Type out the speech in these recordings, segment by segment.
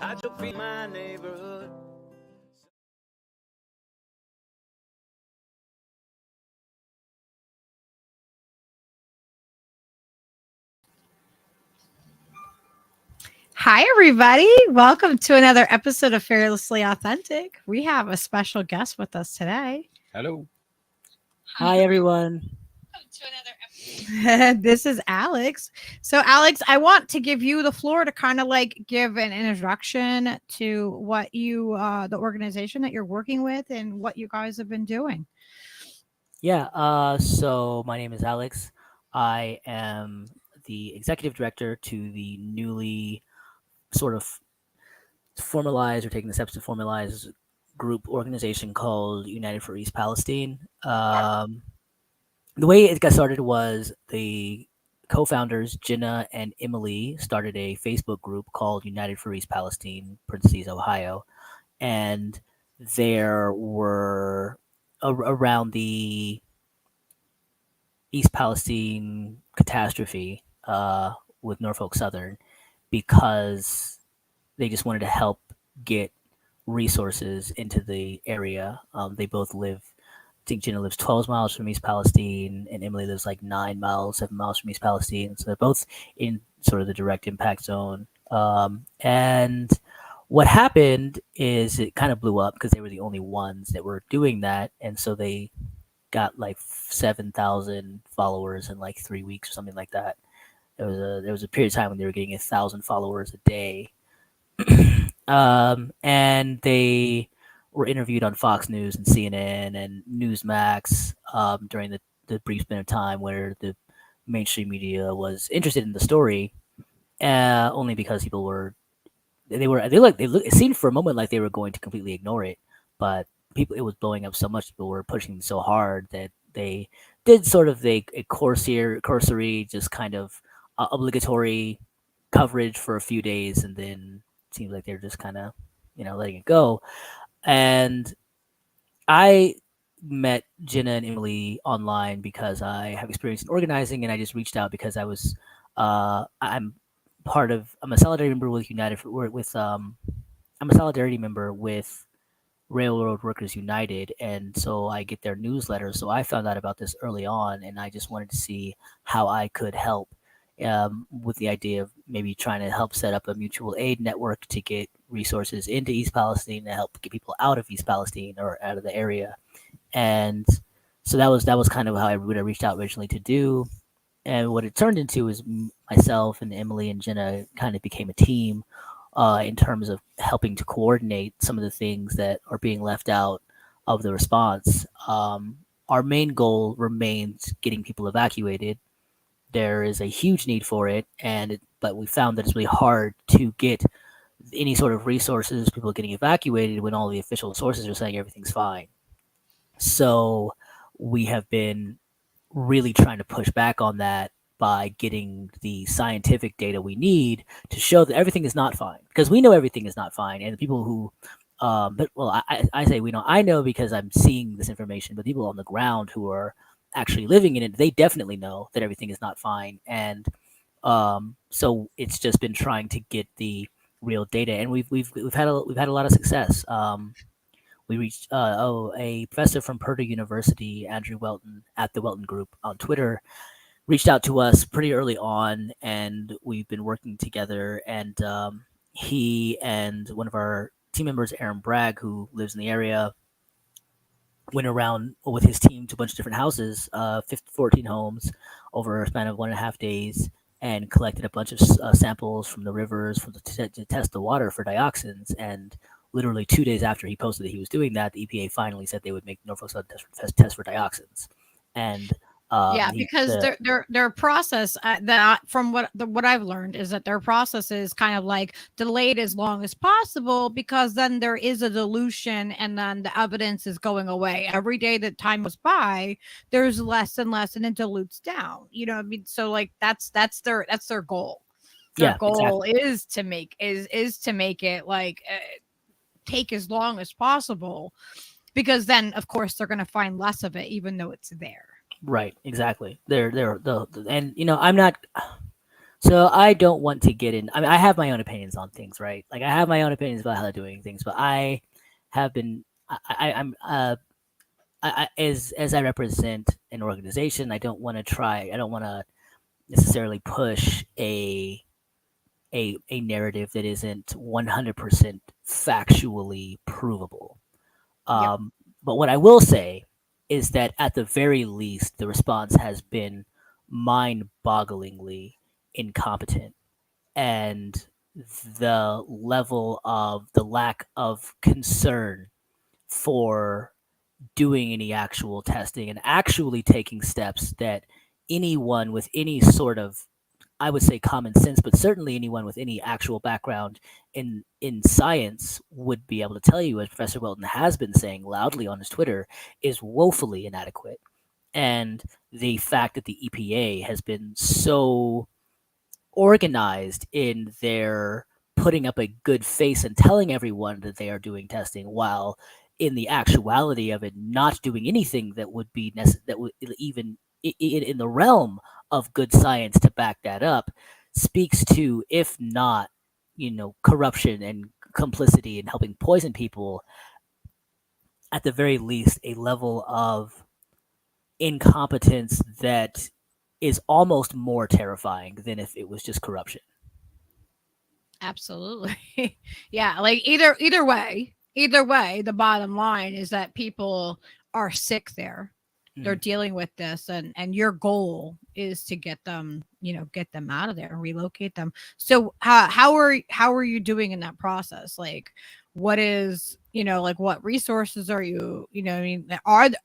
Atrophy my neighborhood. Hi, everybody. Welcome to another episode of Fearlessly Authentic. We have a special guest with us today. Hello. Hi, everyone. This is Alex. So, Alex, I want to give you the floor to kind of like give an introduction to what you, the organization that you're working with, and what you guys have been doing. Yeah, so my name is Alex. I am the executive director to the newly sort of formalized or taking the steps to formalize group organization called United for East Palestine. The way it got started was the co-founders Jinnah and Emily started a Facebook group called United for East Palestine, parentheses Ohio, and there were around the East Palestine catastrophe with Norfolk Southern because they just wanted to help get resources into the area. They both live. I think Jenna lives 12 miles from East Palestine, and Emily lives like 9 miles, 7 miles from East Palestine. So they're both in sort of the direct impact zone. And what happened is it kind of blew up because they were the only ones that were doing that, and so they got like 7,000 followers in like 3 weeks or something like that. There was a period of time when they were getting 1,000 followers a day, and they were interviewed on Fox News and CNN and Newsmax during the brief span of time where the mainstream media was interested in the story, only because people were it seemed for a moment like they were going to completely ignore it, but it was blowing up so much. People were pushing so hard that they did sort of a cursory, just kind of obligatory coverage for a few days, and then it seems like they're just kind of letting it go. And I met Jenna and Emily online because I have experience in organizing, and I just reached out because I'm I'm a solidarity member with I'm a solidarity member with Railroad Workers United, and so I get their newsletter. So I found out about this early on, and I just wanted to see how I could help, with the idea of maybe trying to help set up a mutual aid network to get resources into East Palestine to help get people out of East Palestine or out of the area. And so that was kind of how I reached out originally to do. And what it turned into is myself and Emily and Jenna kind of became a team, in terms of helping to coordinate some of the things that are being left out of the response. Our main goal remains getting people evacuated. There is a huge need for it, but we found that it's really hard to get any sort of resources, people getting evacuated when all the official sources are saying everything's fine. So we have been really trying to push back on that by getting the scientific data we need to show that everything is not fine, because we know everything is not fine, and the people who but well I say we know, I know because I'm seeing this information, but people on the ground who are actually living in it, they definitely know that everything is not fine. And so it's just been trying to get the real data, and we've had a lot of success. We reached a professor from Purdue University, Andrew Welton, at the Welton Group on Twitter, reached out to us pretty early on, and we've been working together. And he and one of our team members, Aaron Bragg, who lives in the area, went around with his team to a bunch of different houses, 14 homes, over a span of 1.5 days, and collected a bunch of samples from the rivers to test the water for dioxins. And literally 2 days after he posted that he was doing that, the EPA finally said they would make Norfolk Southern test for dioxins. And Yeah, because their process, that from what I've learned, is that their process is kind of like delayed as long as possible, because then there is a dilution, and then the evidence is going away every day that time goes by. There's less and less, and it dilutes down. You know what I mean? So like that's their goal. Their yeah, goal exactly. is to make it like take as long as possible, because then of course they're going to find less of it, even though it's there. Right, exactly. And I'm not. So I don't want to get in. I mean, I have my own opinions on things, right? Like I have my own opinions about how they're doing things, but I have been. I'm as I represent an organization, I don't want to try. I don't want to necessarily push a narrative that isn't 100% factually provable. Yep. But what I will say is that at the very least, the response has been mind-bogglingly incompetent, and the lack of concern for doing any actual testing and actually taking steps that anyone with any sort of, I would say, common sense, but certainly anyone with any actual background in science would be able to tell you, as Professor Welton has been saying loudly on his Twitter, is woefully inadequate. And the fact that the EPA has been so organized in their putting up a good face and telling everyone that they are doing testing, while in the actuality of it not doing anything that would be that would even in the realm of good science to back that up, speaks to, if not, corruption and complicity in helping poison people, at the very least a level of incompetence that is almost more terrifying than if it was just corruption. Absolutely. Yeah, like either way, the bottom line is that people are sick there. They're Mm. dealing with this, and your goal is to get them, get them out of there and relocate them. So how are you doing in that process? Like what is, like what resources are you, I mean,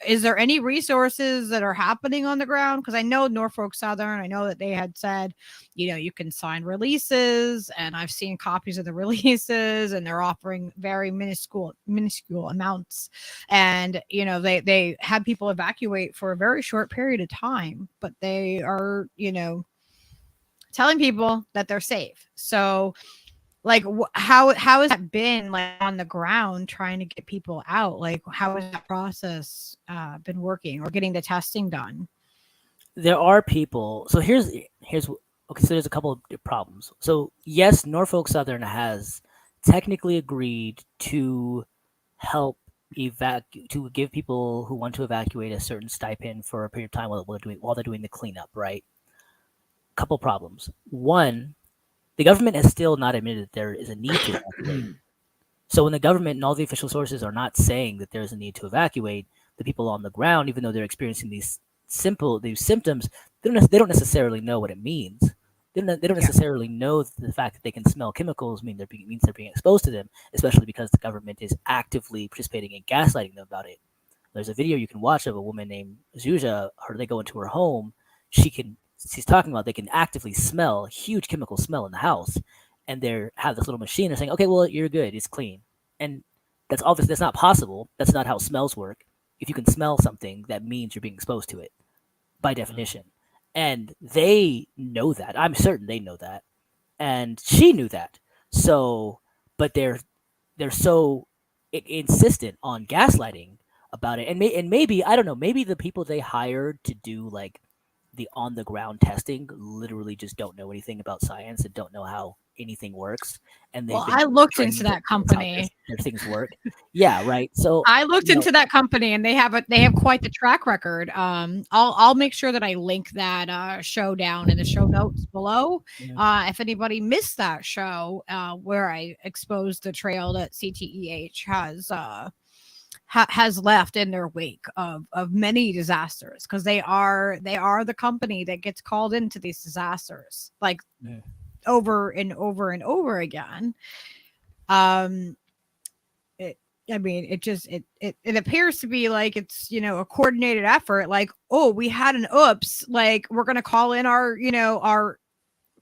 is there any resources that are happening on the ground? Because I know Norfolk Southern, I know that they had said, you can sign releases, and I've seen copies of the releases, and they're offering very minuscule amounts, and they had people evacuate for a very short period of time, but they are telling people that they're safe. So like how has that been, like, on the ground trying to get people out? Like how has that process been working, or getting the testing done? There are people. So here's okay. So there's a couple of problems. So yes, Norfolk Southern has technically agreed to help to give people who want to evacuate a certain stipend for a period of time while they're doing the cleanup. Right. Couple problems. One, the government has still not admitted that there is a need to evacuate. So when the government and all the official sources are not saying that there's a need to evacuate, the people on the ground, even though they're experiencing these symptoms, they don't necessarily know what it means. They don't Yeah. necessarily know that the fact that they can smell chemicals means they're being exposed to them, especially because the government is actively participating in gaslighting them about it. There's a video you can watch of a woman named Zuja. They go into her home. She's talking about they can actively smell huge chemical smell in the house, and they have this little machine. They're saying, "Okay, well, you're good. It's clean," and that's obvious. That's not possible. That's not how smells work. If you can smell something, that means you're being exposed to it by definition, and they know that. I'm certain they know that, and she knew that. So, but they're so insistent on gaslighting about it, and maybe, I don't know, maybe the people they hired to do like the on the ground testing literally just don't know anything about science and don't know how anything works, and they've Well, been I looked into trained that how company. their things work. Yeah, right. So I looked you know, into that company, and they have quite the track record. I'll make sure that I link that show down in the show notes below. mm, If anybody missed that show, where I exposed the trail that CTEH has left in their wake of many disasters, because they are the company that gets called into these disasters, like, mm. over and over and over again. Um, it, I mean, it appears to be like it's, a coordinated effort. Like, oh, we had an oops. Like, we're gonna call in our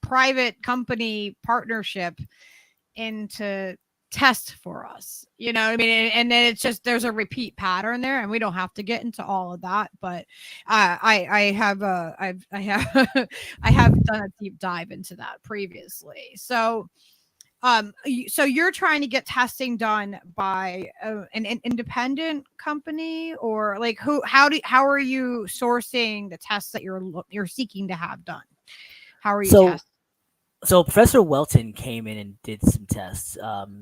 private company partnership into test for us. You know what I mean? And then it's just, there's a repeat pattern there, and we don't have to get into all of that. But I have I have I have done a deep dive into that previously. So so you're trying to get testing done by an independent company, or like how are you sourcing the tests that you're seeking to have done? How are you So testing? So Professor Welton came in and did some tests.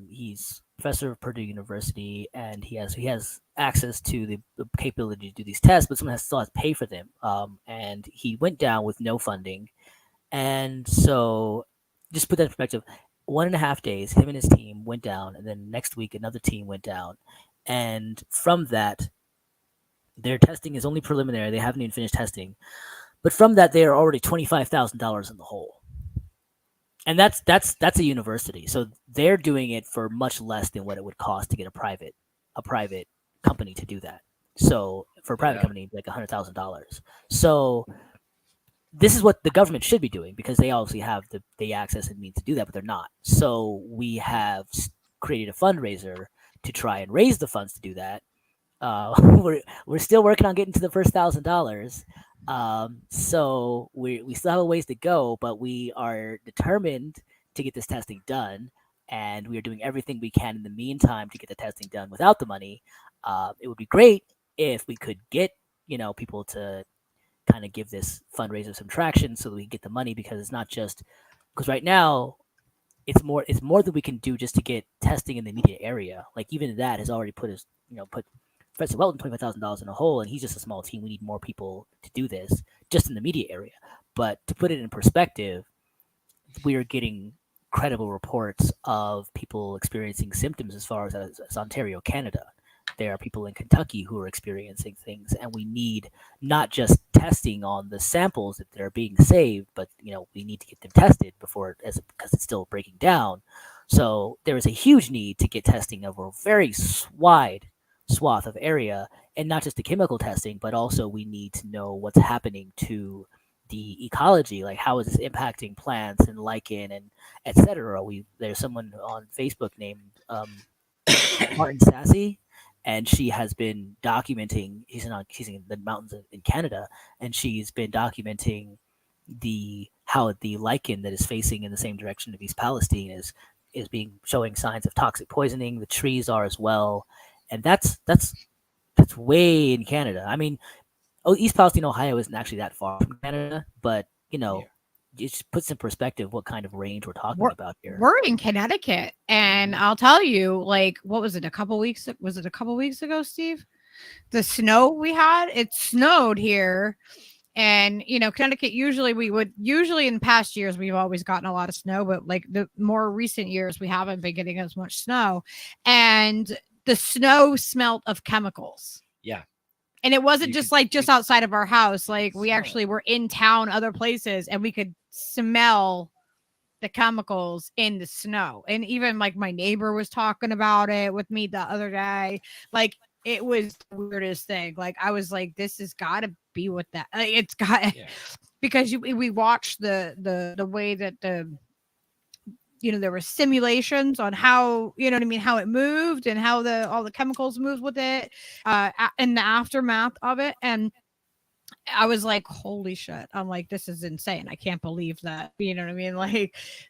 He's professor of Purdue University, and he has access to the capability to do these tests, but someone still has to pay for them. And he went down with no funding, and so just put that in perspective. 1.5 days, him and his team went down, and then next week another team went down, and from that, their testing is only preliminary. They haven't even finished testing, but from that, they are already $25,000 in the hole. And that's a university, so they're doing it for much less than what it would cost to get a private company to do that. So for a private company, like $100,000. So this is what the government should be doing because they obviously have the access and means to do that, but they're not. So we have created a fundraiser to try and raise the funds to do that. We're still working on getting to the first $1,000. So we still have a ways to go, but we are determined to get this testing done, and we are doing everything we can in the meantime to get the testing done without the money. It would be great if we could get people to kind of give this fundraiser some traction so that we can get the money, because it's not just because right now it's more than we can do just to get testing in the immediate area. Like even that has already put us put Professor Welton $25,000 in a hole, and he's just a small team. We need more people to do this just in the immediate area. But to put it in perspective, we are getting credible reports of people experiencing symptoms as far as Ontario, Canada. There are people in Kentucky who are experiencing things, and we need not just testing on the samples that are being saved, but we need to get them tested before, because it's still breaking down. So there is a huge need to get testing over a very wide swath of area, and not just the chemical testing, but also we need to know what's happening to the ecology, like how is this impacting plants and lichen and etc. There's someone on Facebook named Martin Sassy, and she has been documenting. She's in the mountains in Canada, and she's been documenting how the lichen that is facing in the same direction of East Palestine is showing signs of toxic poisoning. The trees are as well, and that's way in Canada. I mean, East Palestine, Ohio isn't actually that far from Canada, but it just puts in perspective what kind of range we're talking about here. We're in Connecticut, and I'll tell you, like, what was it? Was it a couple weeks ago, Steve? The snow we had. It snowed here, and Connecticut. Usually in past years we've always gotten a lot of snow, but like the more recent years we haven't been getting as much snow, and the snow smelled of chemicals. Yeah. And it wasn't just outside of our house. Like we actually were in town, other places, and we could smell the chemicals in the snow. And even like my neighbor was talking about it with me the other day. Like it was the weirdest thing. Like I was like, this has got to be what that. Like, it's got because we watched the way that there were simulations on how, how it moved and how all the chemicals moved with it, in the aftermath of it. And I was like, holy shit. I'm like, this is insane. I can't believe that,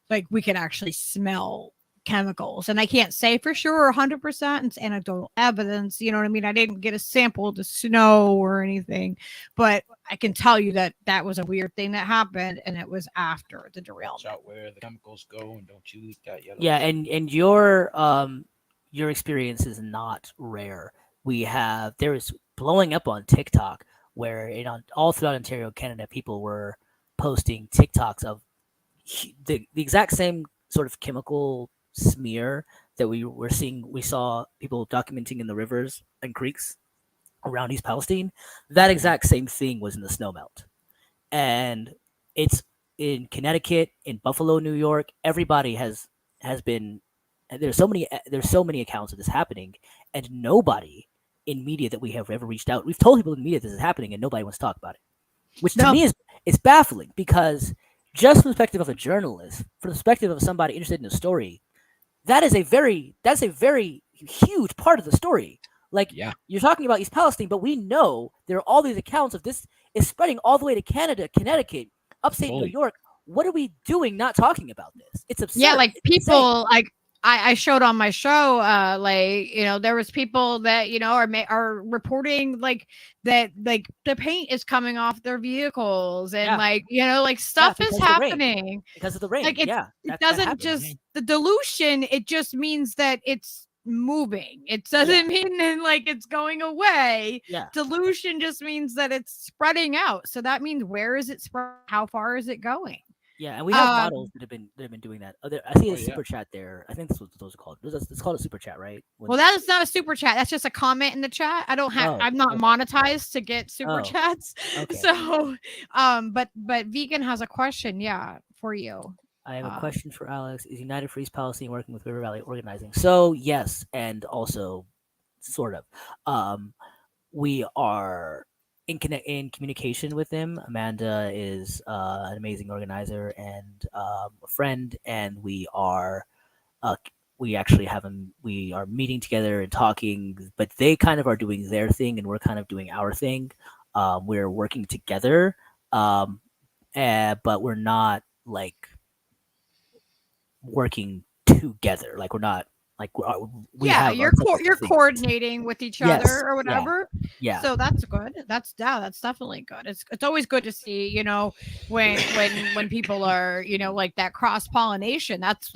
like we can actually smell chemicals. And I can't say for sure 100%. It's anecdotal evidence. I didn't get a sample of the snow or anything, but I can tell you that was a weird thing that happened, and it was after the derailment. Watch out where the chemicals go, and don't you eat that yellow. Yeah, and your experience is not rare. There is blowing up on TikTok where all throughout Ontario, Canada, people were posting TikToks of the exact same sort of chemical smear that we saw people documenting in the rivers and creeks around East Palestine. That exact same thing was in the snowmelt, and it's in Connecticut, in Buffalo, New York. Everybody has been. There's so many accounts of this happening, and nobody in media that we have ever reached out. We've told people in media this is happening, and nobody wants to talk about it, which to me is baffling, because just from the perspective of a journalist, from the perspective of somebody interested in a story, that's a very huge part of the story. Like, you're talking about East Palestine, but we know there are all these accounts of this is spreading all the way to Canada, Connecticut, upstate New York. What are we doing not talking about this? It's absurd. Yeah, like people, like I showed on my show, like, there was people that, are reporting like that, like the paint is coming off their vehicles and Yeah. like, like Yeah, stuff is because of the rain. happening. Because of the rain. Like Yeah, it that doesn't happens. just the dilution, it just means that it's moving. It doesn't mean that like it's going away. Yeah. Dilution just means that it's spreading out. So that means where is it spread? How far is it going? Yeah, and we have models that have been doing that. I see a super chat there. I think that's what those are called. It's called a super chat, right? Well, that is not a super chat. That's just a comment in the chat. I don't have. Oh, I'm not okay. monetized to get super Oh, chats. okay. So, but Vegan has a question. Yeah, for you. I have a question for Alex. Is United for East Palestine working with River Valley Organizing? So yes, and also sort of. We are in communication with them. Amanda is an amazing organizer and a friend, and we actually we are meeting together and talking. But they kind of are doing their thing, and we're kind of doing our thing. We're working together, but we're not like working together. Like we're not like we have you're coordinating with each other or whatever. Yeah. So that's good. That's definitely good. It's always good to see, when people are, like that cross pollination. That's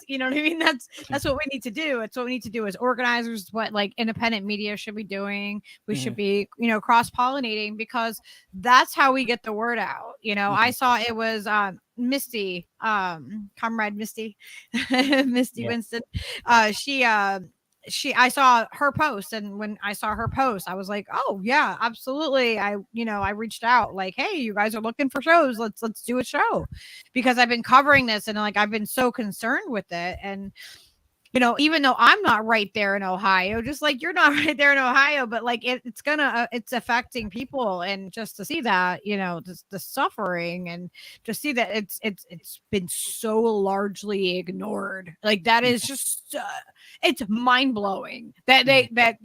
you know what I mean. That's what we need to do. It's what we need to do as organizers. What like independent media should be doing. We should be, cross pollinating because that's how we get the word out. I saw it was Misty, comrade Misty, Misty Winston. I saw her post, and when I saw her post, I was like, oh yeah, absolutely. I reached out like, hey, you guys are looking for shows. Let's do a show, because I've been covering this and like I've been so concerned with it. And even though I'm not right there in Ohio, just like you're not right there in Ohio, but like it's affecting people. And just to see that, the suffering, and just see that it's been so largely ignored. Like that is just, it's mind blowing that that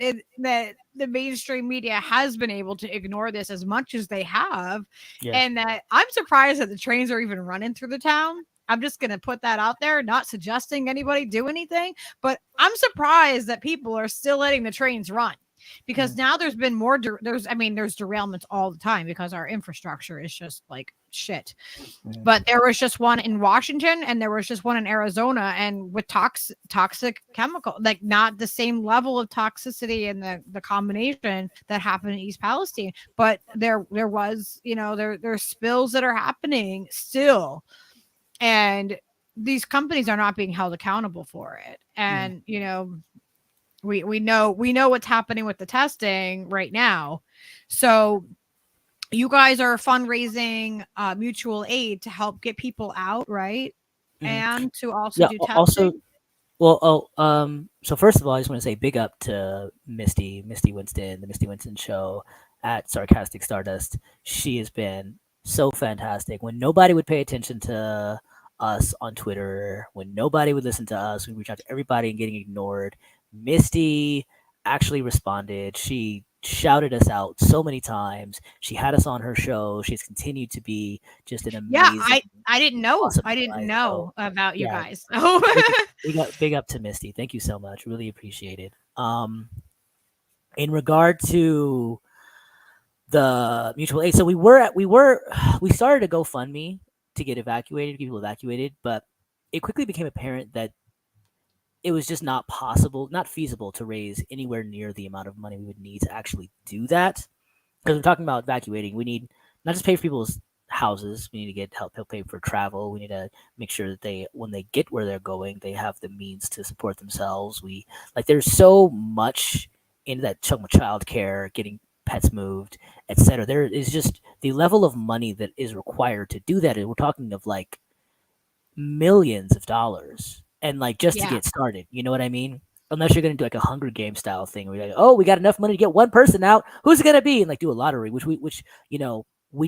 the mainstream media has been able to ignore this as much as they have. And that I'm surprised that the trains are even running through the town. I'm just going to put that out there, not suggesting anybody do anything, but I'm surprised that people are still letting the trains run, because now there's been more, there's derailments all the time because our infrastructure is just like shit. But there was just one in Washington and there was just one in Arizona, and with toxic chemical, like not the same level of toxicity and the combination that happened in East Palestine, but there was, there's spills that are happening still. And these companies are not being held accountable for it. And, we know what's happening with the testing right now. So you guys are fundraising mutual aid to help get people out, right? And to also do testing. So first of all, I just want to say big up to Misty Winston, the Misty Winston show at Sarcastic Stardust. She has been so fantastic. When nobody would pay attention to us on Twitter, when nobody would listen to us, we reach out to everybody and getting ignored, Misty actually responded. She shouted us out so many times. She had us on her show. She's continued to be just an amazing. Yeah, I didn't know. Awesome I didn't know about you guys. Big up to Misty. Thank you so much. Really appreciate it. In regard to the mutual aid, so we started a GoFundMe to get people evacuated, but it quickly became apparent that it was just not feasible to raise anywhere near the amount of money we would need to actually do that. Because we're talking about evacuating, we need not just pay for people's houses, we need to get help pay for travel. We need to make sure that when they get where they're going, they have the means to support themselves. There's so much in that chunk of childcare, getting pets moved, etc. There is just the level of money that is required to do that. And we're talking of like millions of dollars, and like just to get started. You know what I mean? Unless you're going to do like a Hunger Games style thing where you're like, oh, we got enough money to get one person out. Who's it going to be? And like do a lottery, which we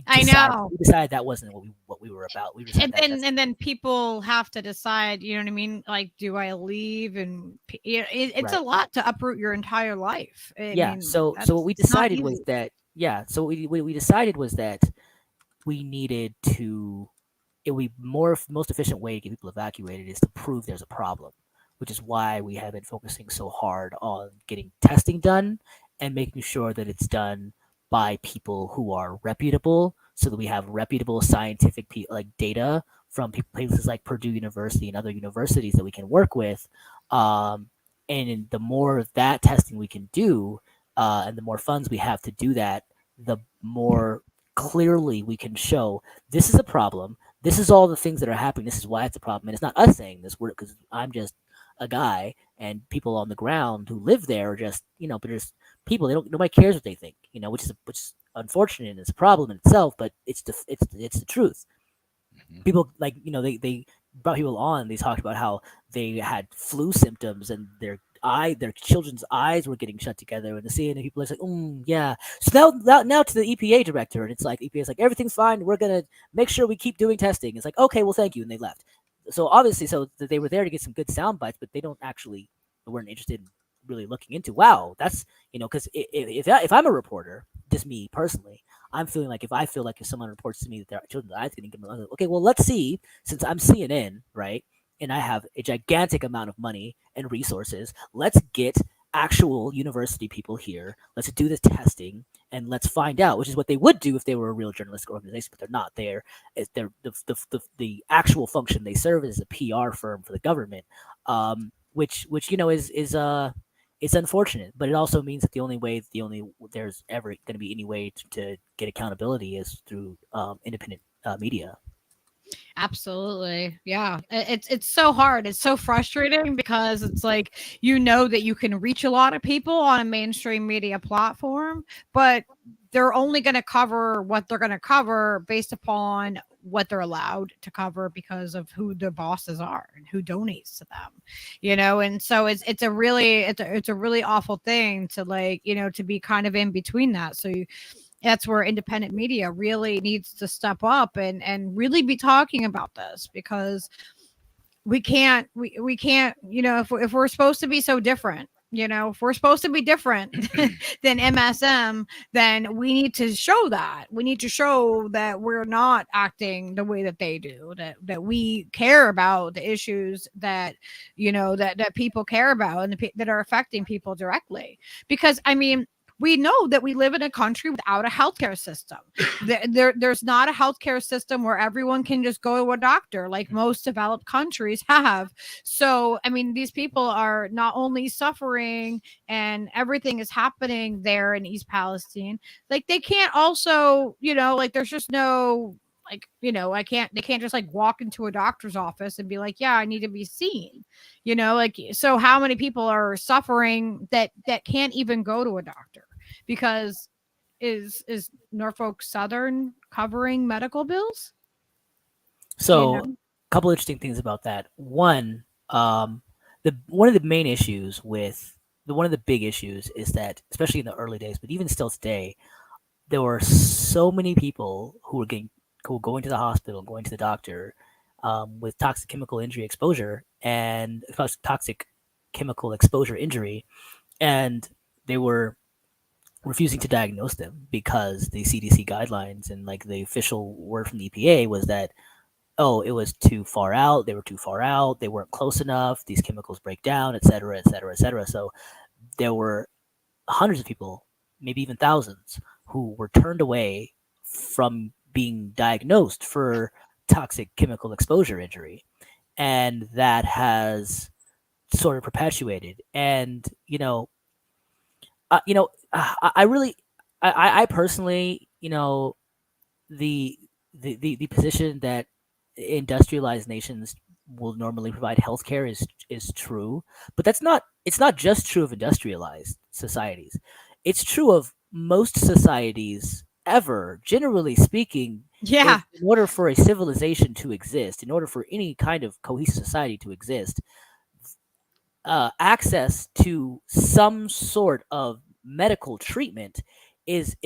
decided that wasn't what we were about. And then people have to decide, you know what I mean? Like, do I leave? And it's a lot to uproot your entire life. So what we decided was that, what we decided was that we needed to, most efficient way to get people evacuated is to prove there's a problem. which is why we have been focusing so hard on getting testing done and making sure that it's done by people who are reputable, so that we have reputable scientific like data from places like Purdue University and other universities that we can work with. And the more of that testing we can do, and the more funds we have to do that, the more clearly we can show this is a problem. This is all the things that are happening. This is why it's a problem. And it's not us saying this, because I'm just a guy, and people on the ground who live there are just, but there's people, nobody cares what they think, which is unfortunate and it's a problem in itself, but it's the truth. People, like, they brought people on. They talked about how they had flu symptoms and their children's eyes were getting shut together, and the CNN people are like, yeah. So now to the EPA director, and it's like EPA is like, everything's fine. We're gonna make sure we keep doing testing. It's like, okay, well, thank you, and they left. So obviously, they were there to get some good sound bites, but they weren't interested in really looking into. Wow, that's because if I'm a reporter, just me personally, I'm feeling like if someone reports to me that their children's eyes getting, okay, well, let's see, since I'm CNN, right, and I have a gigantic amount of money and resources, let's get actual university people here. Let's do this testing and let's find out, which is what they would do if they were a real journalistic organization, but they're not. They're the actual function they serve as a PR firm for the government, which is it's unfortunate, but it also means that the only there's ever going to be any way to get accountability is through independent media. Absolutely. Yeah. It's so hard. It's so frustrating because it's like, that you can reach a lot of people on a mainstream media platform, but they're only going to cover what they're going to cover based upon what they're allowed to cover because of who their bosses are and who donates to them, and so it's a really awful thing to, like, to be kind of in between that. So that's where independent media really needs to step up and really be talking about this, because we can't, if we're supposed to be so different, if we're supposed to be different than MSM, then we need to show that. We need to show that we're not acting the way that they do, that we care about the issues that, that people care about and that are affecting people directly. Because, we know that we live in a country without a healthcare system. There's not a healthcare system where everyone can just go to a doctor like most developed countries have. So, these people are not only suffering and everything is happening there in East Palestine, like they can't also, there's just no, they can't just like walk into a doctor's office and be like, yeah, I need to be seen, so how many people are suffering that can't even go to a doctor because is Norfolk Southern covering medical bills? So a couple interesting things about that. One, one of the main issues one of the big issues is that, especially in the early days, but even still today, there were so many people who were going to the hospital, going to the doctor, with toxic chemical injury exposure and toxic chemical exposure injury, and they were refusing to diagnose them because the CDC guidelines and like the official word from the EPA was that, it was too far out. They were too far out. They weren't close enough. These chemicals break down, et cetera, et cetera, et cetera. So there were hundreds of people, maybe even thousands, who were turned away from being diagnosed for toxic chemical exposure injury. And that has sort of perpetuated. And, I personally, the position that industrialized nations will normally provide healthcare is true, but it's not just true of industrialized societies. It's true of most societies ever, generally speaking. Yeah. In order for a civilization to exist, in order for any kind of cohesive society to exist, access to some sort of medical treatment is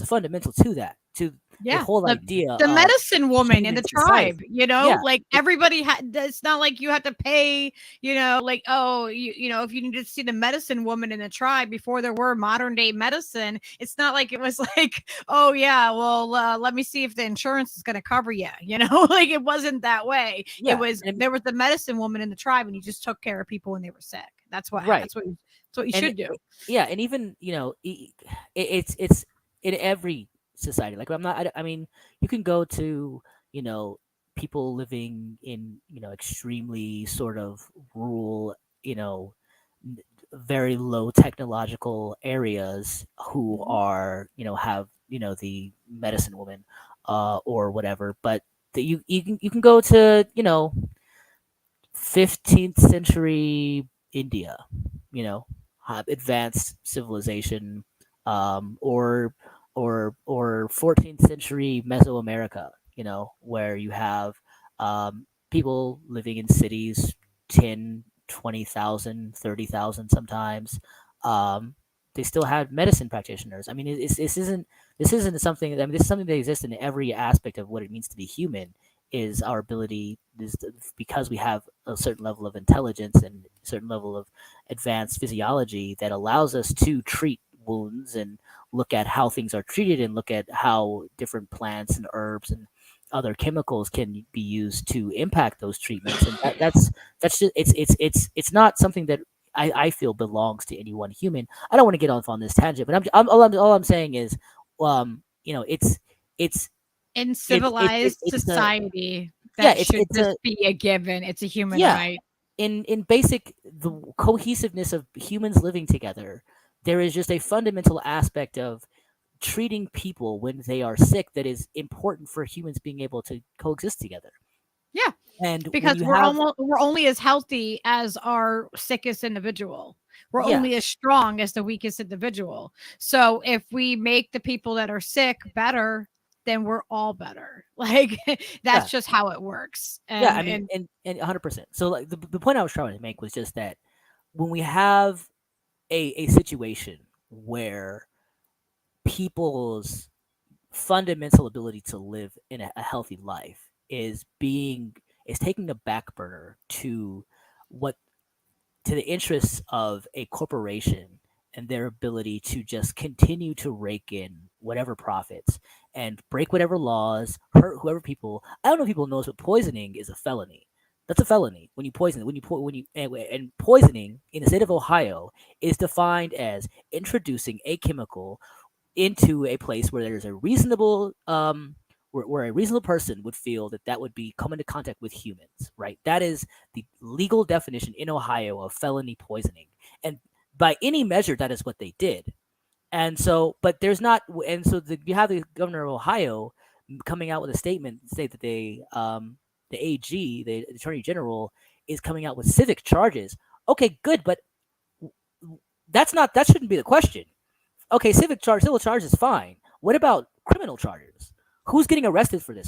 fundamental to that. to the Yeah, whole idea the of medicine woman in human the society. tribe, Yeah, like everybody had. It's not like you had to pay, like, oh, if you needed to see the medicine woman in the tribe before there were modern day medicine, it's not like it was like, oh yeah, well, let me see if the insurance is going to cover you. Like it wasn't that way. It yeah, was and there was the medicine woman in the tribe, and you just took care of people when they were sick. That's what right. you And should do. yeah, and even it's in every society. Like I mean, you can go to you know people living in extremely sort of rural, you know n- very low technological areas who Mhm. are have the medicine woman or whatever, but you can go to 15th century India, advanced civilization, or 14th century Mesoamerica, where you have people living in cities, 10, 20,000, 30,000 sometimes. Um, they still have medicine practitioners. I mean, this isn't something. I mean, this is something that exists in every aspect of what it means to be human. Is our ability because we have a certain level of intelligence and a certain level of advanced physiology that allows us to treat wounds and look at how things are treated and look at how different plants and herbs and other chemicals can be used to impact those treatments. And that's just it's not something that I feel belongs to any one human. I don't want to get off on this tangent, but all I'm saying is, it's In it's civilized it's a society, yeah that should it's just a be a given. It's a human yeah right. in basic the cohesiveness of humans living together. There is just a fundamental aspect of treating people when they are sick that is important for humans being able to coexist together. Yeah, And when because you have we're only as healthy as our sickest individual. We're yeah only as strong as the weakest individual. So if we make the people that are sick better, then we're all better. Like yeah that's just how it works. yeah And I mean and and 100%. So like the point I was trying to make was just that when we have a situation where people's fundamental ability to live in a healthy life is taking a back burner what to the interests of a corporation and their ability to just continue to rake in whatever profits and break whatever laws, hurt whoever people. I don't know if people knows, but poisoning is a felony. That's a felony when you poison. And poisoning in the state of Ohio is defined as introducing a chemical into a place where there's a reasonable where a reasonable person would feel that would be come into contact with humans, right? That is the legal definition in Ohio of felony poisoning, and by any measure, that is what they did. And so, but there's not, and so you have the governor of Ohio coming out with a statement, say that the AG, the Attorney General, is coming out with civic charges. Okay, good, but that shouldn't be the question. Okay, civil charge is fine. What about criminal charges? Who's getting arrested for this?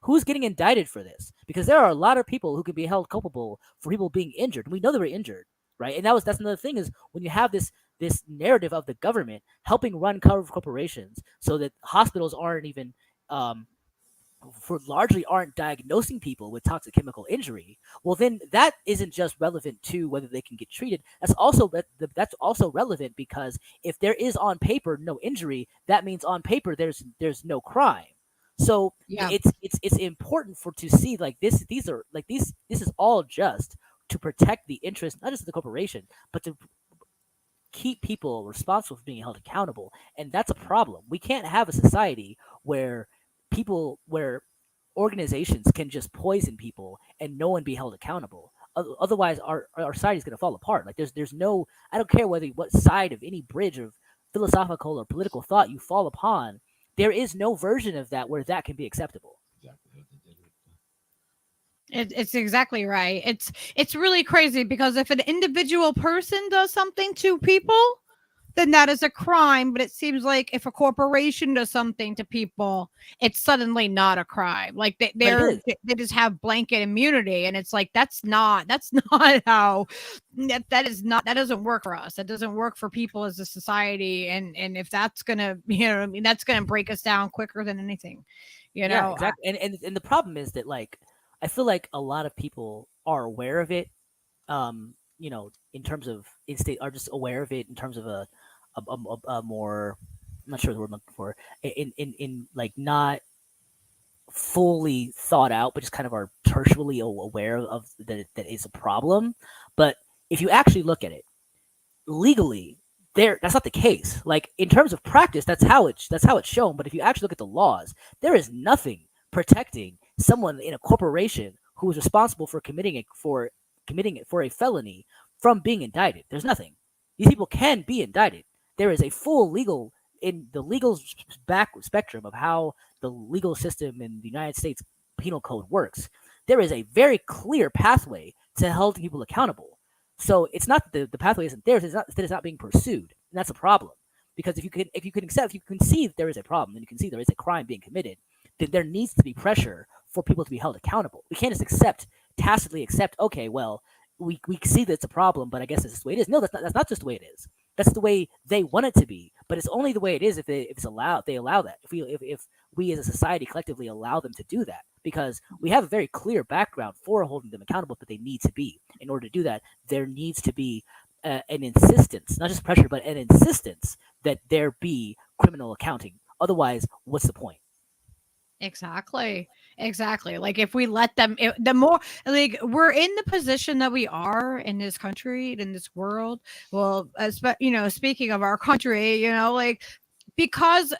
Who's getting indicted for this? Because there are a lot of people who could be held culpable for people being injured. We know they were injured, right? And that's another thing is when you have this narrative of the government helping run cover corporations so that hospitals aren't even um, for largely aren't diagnosing people with toxic chemical injury, well then that isn't just relevant to whether they can get treated. That's also relevant because if there is on paper no injury, that means on paper there's no crime. So yeah. it's important for to see like this is all just to protect the interest not just of the corporation but to keep people responsible for being held accountable. And that's a problem. We can't have a society where where organizations can just poison people and no one be held accountable. Otherwise, our society is going to fall apart. Like there's no. I don't care what side of any bridge of philosophical or political thought you fall upon. There is no version of that where that can be acceptable. Exactly. It's exactly right. It's really crazy because if an individual person does something to people, then that is a crime. But it seems like if a corporation does something to people, it's suddenly not a crime. Like they just have blanket immunity, and it's like that's not not how that doesn't work for us. That doesn't work for people as a society. And if that's gonna I mean that's gonna break us down quicker than anything. Yeah, exactly. And the problem is that like I feel like a lot of people are aware of it. In terms of instate are just aware of it in terms of a more I'm not sure the word I'm looking for in like not fully thought out, but just kind of are tertiarily aware of that is a problem. But if you actually look at it legally, that's not the case. Like in terms of practice, that's how it's shown. But if you actually look at the laws, there is nothing protecting someone in a corporation who is responsible for committing it for a felony from being indicted. There's nothing. These people can be indicted. There is a full legal in the legal back spectrum of how the legal system in the United States penal code works. There is a very clear pathway to holding people accountable. So it's not that the pathway isn't there; it's not being pursued, and that's a problem. Because if you can see there is a problem, and you can see there is a crime being committed, then there needs to be pressure for people to be held accountable. We can't just tacitly accept. Okay, well, we see that it's a problem, but I guess that's the way it is. No, that's not just the way it is. That's the way they want it to be. But it's only the way it is if it's allowed. They allow that. If we as a society collectively allow them to do that, because we have a very clear background for holding them accountable, but they need to be. In order to do that, there needs to be an insistence, not just pressure, but an insistence that there be criminal accounting. Otherwise, what's the point? Exactly. Like if we let them, the more like we're in the position that we are in this country, in this world. Well, speaking of our country, like because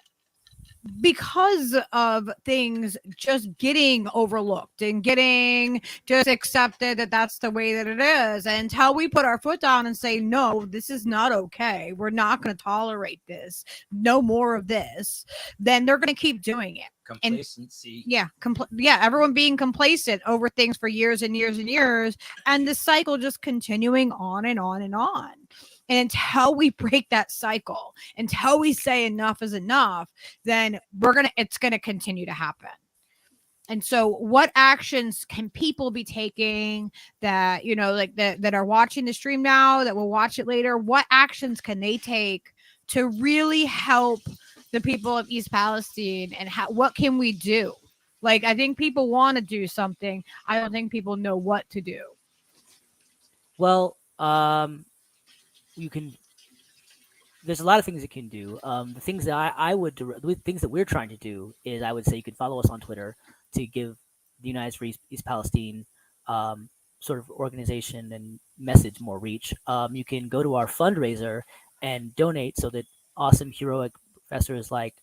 of things just getting overlooked and getting just accepted that that's the way that it is, and until we put our foot down and say no, this is not okay, we're not going to tolerate this, no more of this, then they're going to keep doing it. Complacency. Everyone being complacent over things for years and years and years, and the cycle just continuing on and on and on. And until we break that cycle, until we say enough is enough, then it's gonna continue to happen. And so what actions can people be taking that, that are watching the stream now, that will watch it later? What actions can they take to really help the people of East Palestine? And what can we do? Like, I think people want to do something. I don't think people know what to do. Well, there's a lot of things you can do. The things that the things that we're trying to do is, I would say you can follow us on Twitter to give the United for East Palestine sort of organization and message more reach. You can go to our fundraiser and donate so that awesome heroic professors like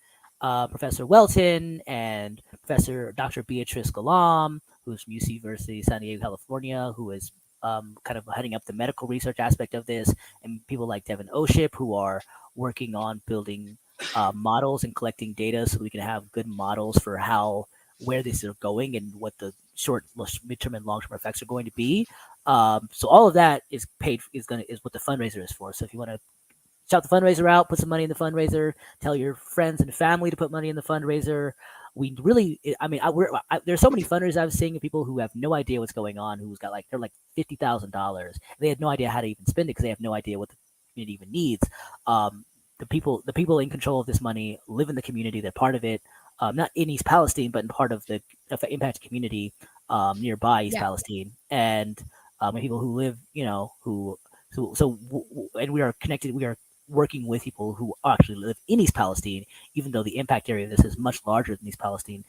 Professor Welton and Professor Dr. Beatrice Galam, who's from UC University San Diego, California, who is kind of heading up the medical research aspect of this, and people like Devin Oship, who are working on building models and collecting data so we can have good models for where this is going and what the short, midterm, and long-term effects are going to be. So all of that is what the fundraiser is for. So if you want to shout the fundraiser out, put some money in the fundraiser, tell your friends and family to put money in the fundraiser. We really, there's so many fundraisers I've seen of people who have no idea what's going on, they're like $50,000. They had no idea how to even spend it because they have no idea what the community even needs. The people in control of this money live in the community. They're part of it, not in East Palestine, but in part of the impacted community nearby East Palestine. And people who live, and we are connected. We are working with people who actually live in East Palestine, even though the impact area of this is much larger than East Palestine.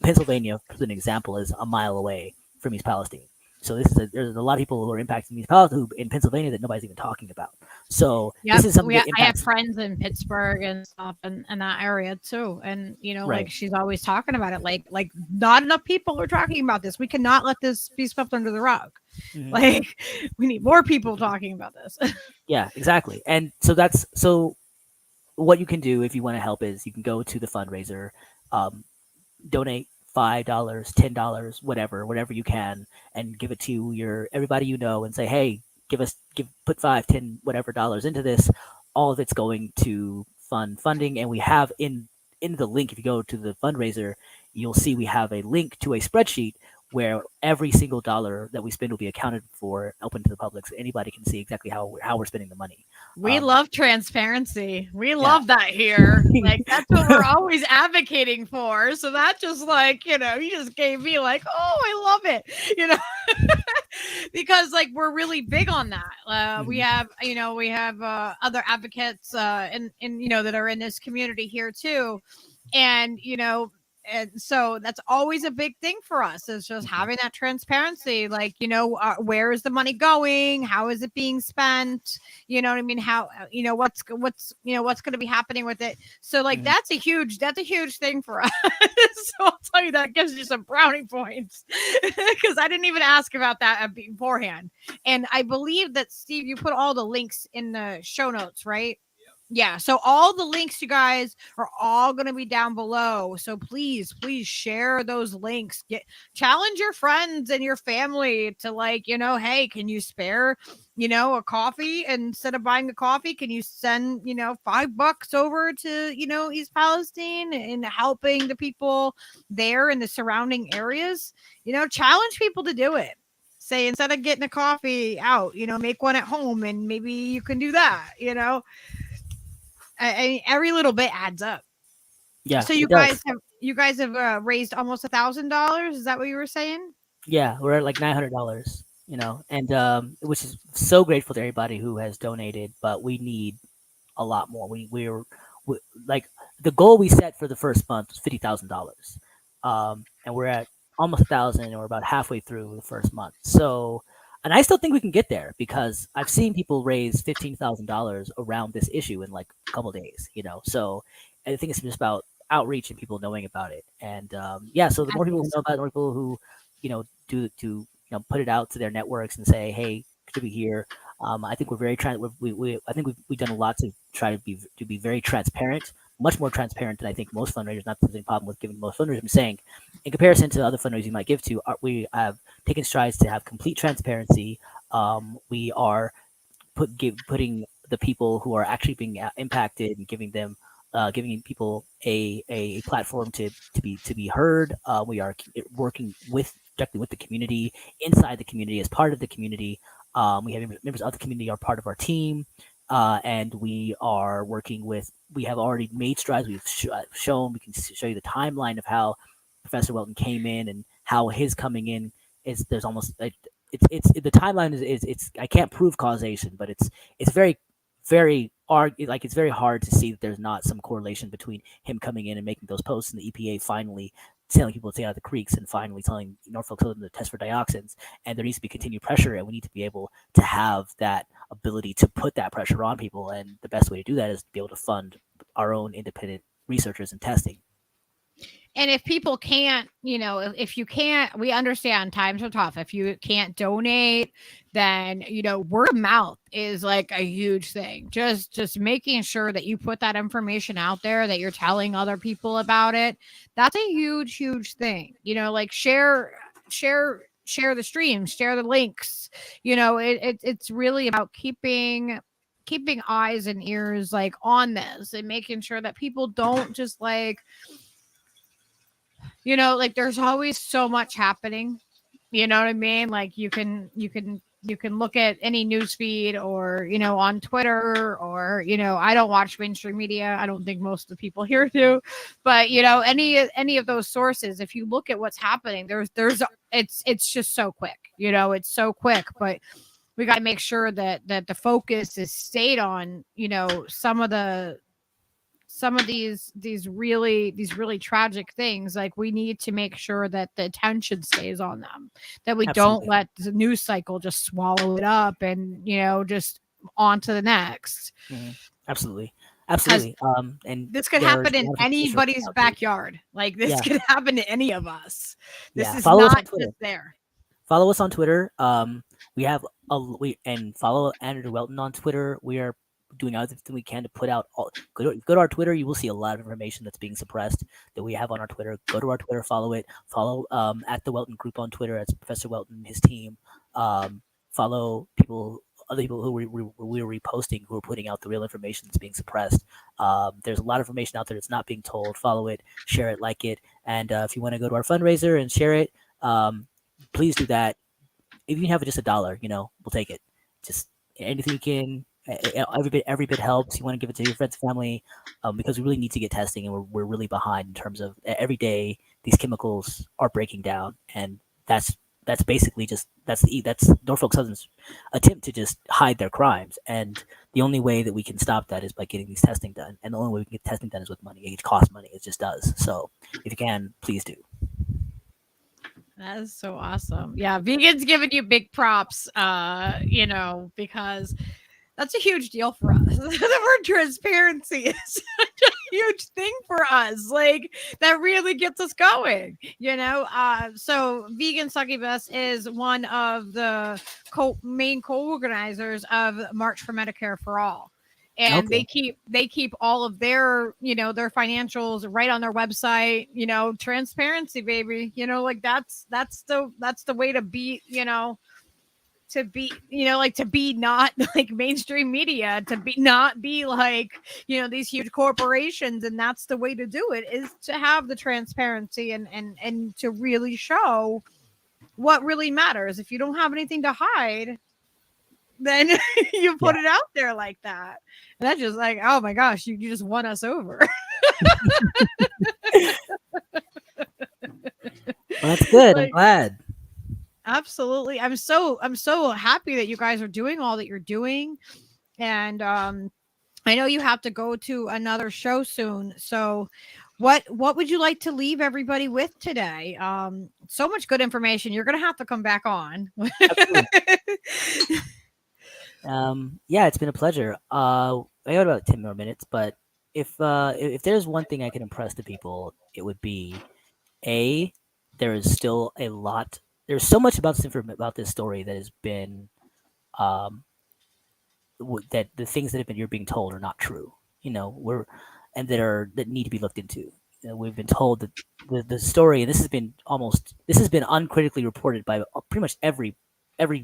Pennsylvania, for an example, is a mile away from East Palestine. So there's a lot of people who are impacted in East Palestine in Pennsylvania that nobody's even talking about. So this is something I have friends in Pittsburgh and stuff in that area too. And like she's always talking about it. Like not enough people are talking about this. We cannot let this be swept under the rug. Mm-hmm. Like we need more people talking about this. Yeah, exactly. And so what you can do if you want to help is you can go to the fundraiser, donate $5, $10, whatever you can, and give it to everybody and say, hey, put $5, $10, whatever dollars into this. all of it's going to fund funding, and we have in the link, if you go to the fundraiser, you'll see we have a link to a spreadsheet where every single dollar that we spend will be accounted for, open to the public, so anybody can see exactly how we're spending the money. We love transparency. We love that here. Like, that's what we're always advocating for. So that just like, you just gave me like, oh, I love it, because like we're really big on that. We have, other advocates in that are in this community here too. And, and so that's always a big thing for us, is just having that transparency. Like, where is the money going? How is it being spent? You know what I mean? How, what's going to be happening with it? So like, that's a huge thing for us. So I'll tell you, that gives you some brownie points, because I didn't even ask about that beforehand. And I believe that, Steve, you put all the links in the show notes, right? Yeah, so all the links, you guys, are all going to be down below. So please share those links. Challenge your friends and your family to, like, hey, can you spare, a coffee? Instead of buying a coffee, can you send, $5 over to, East Palestine, and helping the people there in the surrounding areas? Challenge people to do it. Say, instead of getting a coffee out, make one at home, and maybe you can do that, I mean, every little bit adds up. Yeah. So you guys have raised almost $1,000. Is that what you were saying? Yeah, we're at like $900. And which is so grateful to everybody who has donated, but we need a lot more. We're like, the goal we set for the first month was $50,000, and we're at almost 1,000, and we're about halfway through the first month. So. And I still think we can get there, because I've seen people raise $15,000 around this issue in like a couple of days, So I think it's just about outreach and people knowing about it. And so the more people who know about it, the more people who, put it out to their networks and say, hey, contribute here. I think we're very I think we've done a lot to try to be very transparent, much more transparent than I think most fundraisers. Not the same problem with giving most fundraisers. I'm saying, in comparison to other fundraisers you might give to, we have taken strides to have complete transparency. We are putting the people who are actually being impacted and giving people a platform to be heard. We are working directly with the community, inside the community, as part of the community. We have members of the community are part of our team, and we are working with. We have already made strides. We've shown. We can show you the timeline of how Professor Welton came in, and how his coming in is. There's almost it's the timeline is it's. I can't prove causation, but it's very it's very hard to see that there's not some correlation between him coming in and making those posts, and the EPA finally telling people to stay out of the creeks, and finally telling Norfolk Southern to test for dioxins. And there needs to be continued pressure, and we need to be able to have that ability to put that pressure on people. And the best way to do that is to be able to fund our own independent researchers and testing. And if people can't, if you can't, we understand times are tough. If you can't donate, then, word of mouth is like a huge thing. Just making sure that you put that information out there, that you're telling other people about it. That's a huge thing. Like share the streams, share the links. It's really about keeping eyes and ears like on this, and making sure that people don't just like, like there's always so much happening. You know what I mean? Like you can look at any news feed, or, on Twitter, or, I don't watch mainstream media. I don't think most of the people here do, but any of those sources, if you look at what's happening, it's just so quick, it's so quick, but we got to make sure that the focus is stayed on, some of these really tragic things. Like, we need to make sure that the attention stays on them, that we Absolutely. don't let the news cycle just swallow it up, and just on to the next. Mm-hmm. Absolutely. And this could happen in anybody's backyard. Like, this could happen to any of us. This is not just there. Follow us on Twitter. We have follow Andrew Welton on Twitter. We are doing everything we can to put out. Go to our Twitter. You will see a lot of information that's being suppressed that we have on our Twitter. Go to our Twitter, follow it. Follow at the Welton Group on Twitter. That's Professor Welton, his team. Follow people other people who we were reposting, who are putting out the real information that's being suppressed. There's a lot of information out there that's not being told. Follow it, share it, like it, and if you want to go to our fundraiser and share it, please do that. If you have just $1, we'll take it. Just anything you can. Every bit helps. You want to give it to your friends and family, because we really need to get testing, and we're really behind in terms of every day these chemicals are breaking down, and that's basically just that's Norfolk Southern's attempt to just hide their crimes, and the only way that we can stop that is by getting these testing done, and the only way we can get testing done is with money. It costs money. It just does. So if you can, please do. That is so awesome. Yeah, vegans giving you big props, because that's a huge deal for us. The word transparency is such a huge thing for us. Like, that really gets us going, So Vegan Succubus is one of the main co-organizers of March for Medicare for All. And they keep all of their, their financials right on their website, transparency, baby, that's the way to be, to be not like mainstream media, to not be like, these huge corporations. And that's the way to do it, is to have the transparency and to really show what really matters. If you don't have anything to hide, then you put it out there like that. And that's just like, oh my gosh, you just won us over. Well, that's good. I'm glad. Absolutely. I'm so happy that you guys are doing all that you're doing. And I know you have to go to another show soon. So what would you like to leave everybody with today? So much good information. You're going to have to come back on. Yeah, it's been a pleasure. I got about 10 more minutes, but if there's one thing I can impress the people, it would be, there is still a lot. There's so much about this story that has been, that the things that you're being told are not true. That need to be looked into. We've been told that the story, and this has been uncritically reported by pretty much every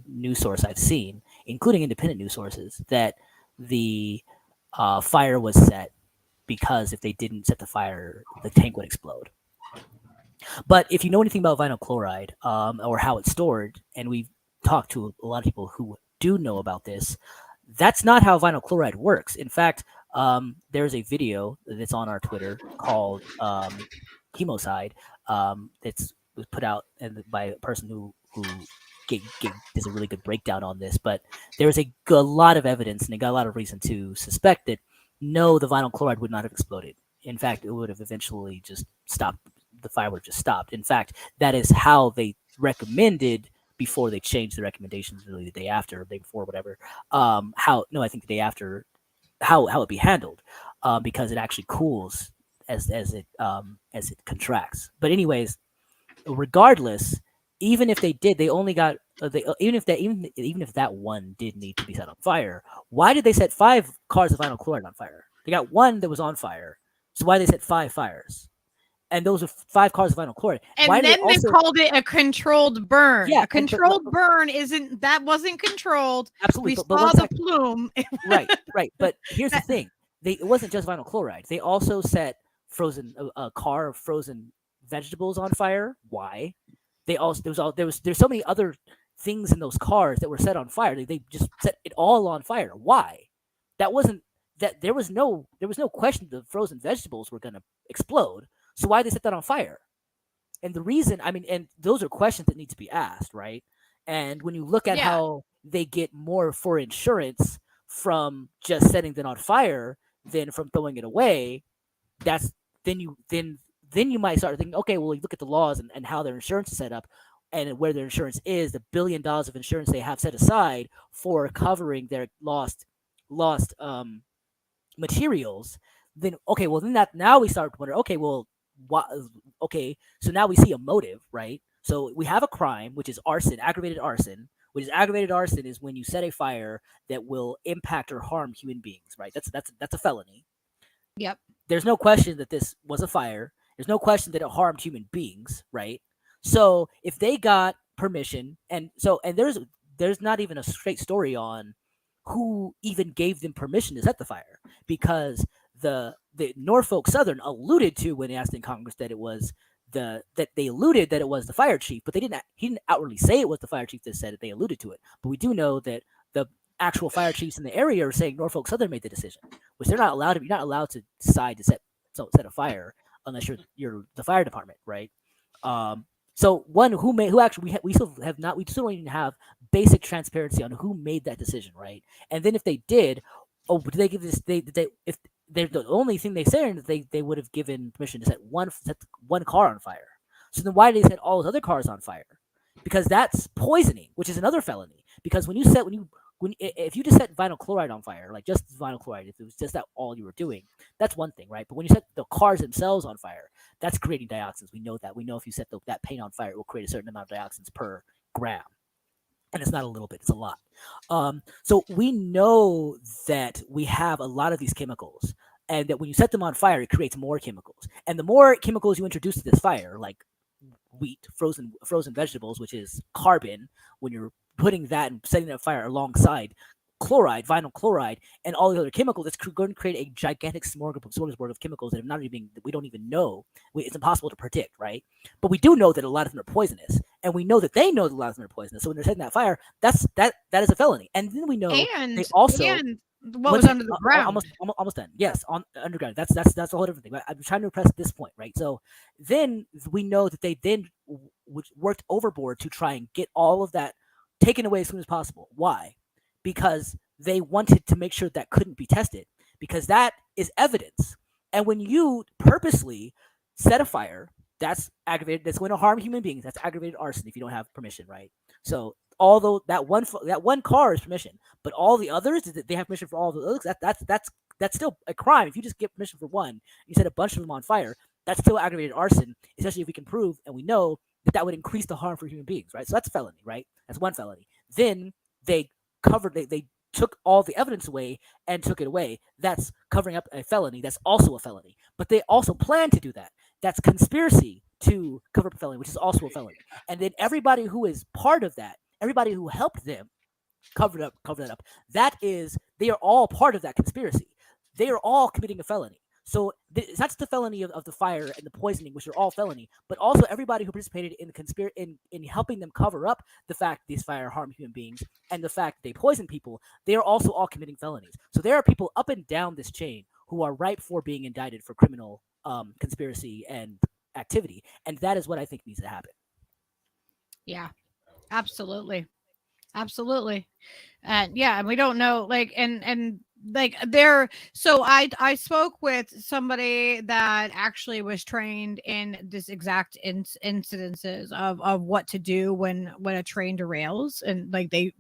news source I've seen, including independent news sources, that the fire was set because if they didn't set the fire, the tank would explode. But if you know anything about vinyl chloride, or how it's stored, and we've talked to a lot of people who do know about this, that's not how vinyl chloride works. In fact, there's a video that's on our Twitter called Chemocide. It's was put out by a person who does a really good breakdown on this. But there's a lot of evidence, and they got a lot of reason to suspect that no, the vinyl chloride would not have exploded. In fact, it would have eventually just stopped. The fire would have just stopped. In fact, that is how they recommended before they changed the recommendations, really the day after, or the day before, whatever. I think the day after, how it be handled, because it actually cools as it contracts. But anyways, regardless, even if they did, they only got even if that one did need to be set on fire, why did they set 5 cars of vinyl chloride on fire? They got one that was on fire, so why did they set 5 fires? And those are 5 cars of vinyl chloride. And why then they called it a controlled burn. Yeah, a controlled burn wasn't controlled. Absolutely. We saw the plume. Right. But here's the thing: it wasn't just vinyl chloride. They also set a car of frozen vegetables on fire. Why? There's so many other things in those cars that were set on fire. They just set it all on fire. Why? There was no question the frozen vegetables were going to explode. So why did they set that on fire? And the reason, and those are questions that need to be asked, right? And when you look at how they get more for insurance from just setting them on fire than from throwing it away, then you might start thinking, okay, well, you look at the laws and how their insurance is set up, and where their insurance is, the $1 billion of insurance they have set aside for covering their lost materials. Then now we start to wonder, okay, well, so now we see a motive, right? So we have a crime, which is arson, aggravated arson. Which is aggravated arson is when you set a fire that will impact or harm human beings, right? That's a felony. Yep. There's no question that this was a fire. There's no question that it harmed human beings, right? So if they got permission, and there's not even a straight story on who even gave them permission to set the fire, because the Norfolk Southern alluded to, when asked in Congress, that it was that they alluded that it was the fire chief, but he didn't outwardly say it was the fire chief that said it. They alluded to it, but we do know that the actual fire chiefs in the area are saying Norfolk Southern made the decision, which they're not allowed to. You're not allowed to decide to set a fire unless you're the fire department, right? So who actually we still don't even have basic transparency on who made that decision, right? And then if they did, did they give this? If they're the only thing they said, they would have given permission to set one car on fire. So then why did they set all those other cars on fire? Because that's poisoning, which is another felony. Because if you just set vinyl chloride on fire, like just vinyl chloride, if it was just that all you were doing, that's one thing, right? But when you set the cars themselves on fire, that's creating dioxins. We know that. We know if you set that paint on fire, it will create a certain amount of dioxins per gram. And it's not a little bit, it's a lot. So we know that we have a lot of these chemicals, and that when you set them on fire, it creates more chemicals. And the more chemicals you introduce to this fire, like wheat, frozen vegetables, which is carbon, when you're putting that and setting that fire alongside chloride, vinyl chloride, and all the other chemicals, it's going to create a gigantic smorgasbord of chemicals that we don't even know. It's impossible to predict, right? But we do know that a lot of them are poisonous, and we know that they know that a lot of them are poisonous. So when they're setting that fire, that is a felony. And then we know they also. What was under the ground? Almost done. Yes, on underground. That's a whole different thing. I'm trying to impress this point, right? So then we know that they then worked overboard to try and get all of that taken away as soon as possible. Why? Because they wanted to make sure that couldn't be tested, because that is evidence. And when you purposely set a fire, that's aggravated. That's going to harm human beings. That's aggravated arson if you don't have permission, right? So although that one car is permission, but all the others, they have permission for all the others. That's still a crime. If you just get permission for one, you set a bunch of them on fire, that's still aggravated arson, especially if we can prove and we know that would increase the harm for human beings, right? So that's a felony, right? That's one felony. Then they took all the evidence away and took it away. That's covering up a felony. That's also a felony. But they also plan to do that. That's conspiracy to cover up a felony, which is also a felony. And then everybody who is part of that, everybody who helped them cover that up, they are all part of that conspiracy. They are all committing a felony. So that's the felony of the fire and the poisoning, which are all felony, but also everybody who participated in the in helping them cover up the fact these fire harm human beings and the fact they poison people, they are also all committing felonies. So there are people up and down this chain who are ripe for being indicted for criminal conspiracy and activity, and that is what I think needs to happen. Yeah, absolutely. And yeah, and we don't know, like, and like there. So I spoke with somebody that actually was trained in this exact incidences of what to do when a train derails, and like they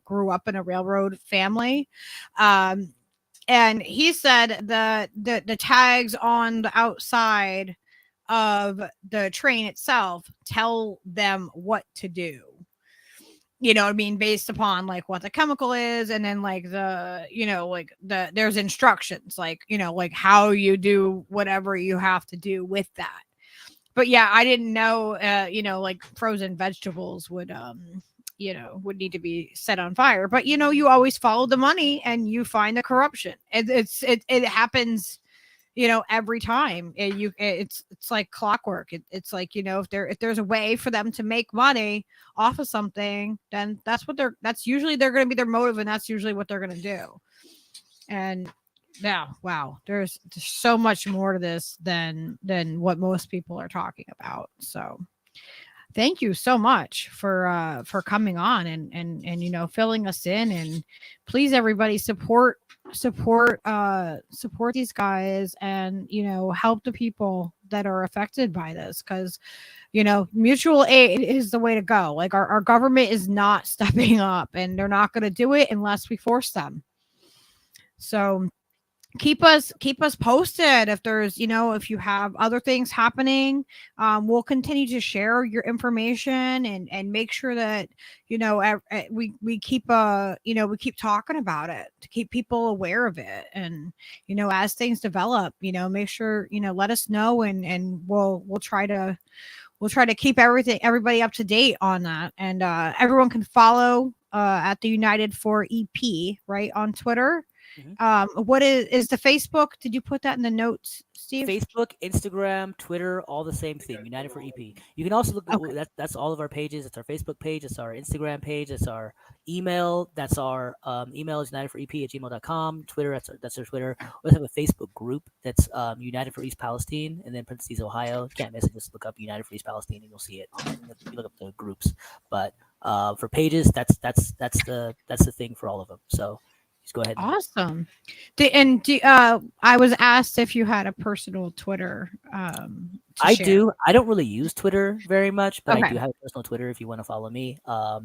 grew up in a railroad family. And he said that the tags on the outside of the train itself tell them what to do. You know what I mean? Based upon like what the chemical is, and then like there's instructions, like, like how you do whatever you have to do with that. But yeah, I didn't know, like frozen vegetables would need to be set on fire. But you always follow the money and you find the corruption. It happens, every time. It's like clockwork. It's like, if there's a way for them to make money off of something, then that's usually they're going to be their motive, and that's usually what they're going to do. And yeah, wow, there's so much more to this than what most people are talking about. So thank you so much for coming on and filling us in. And please, everybody, support these guys, and help the people that are affected by this, because mutual aid is the way to go. Like our government is not stepping up, and they're not going to do it unless we force them. So keep us posted if there's if you have other things happening. We'll continue to share your information and make sure that we keep talking about it to keep people aware of it. And as things develop, make sure let us know, and we'll try to we'll try to keep everybody up to date on that. And everyone can follow at the United for EP, right, on Twitter. What is the Facebook? Did you put that in the notes, Steve? Facebook, Instagram, Twitter, all the same thing. United for EP. You can also look at that's all of our pages. It's our Facebook page. It's our Instagram page. It's our email. That's our email is unitedforep@gmail.com. Twitter. That's our Twitter. We also have a Facebook group that's United for East Palestine, and then parentheses Ohio. You can't miss it. Just look up United for East Palestine, and you'll see it. You look up the groups, but for pages, that's the thing for all of them. So. Just go ahead. Awesome. I was asked if you had a personal Twitter. I do. I don't really use Twitter very much, but Okay. I do have a personal Twitter if you want to follow me. I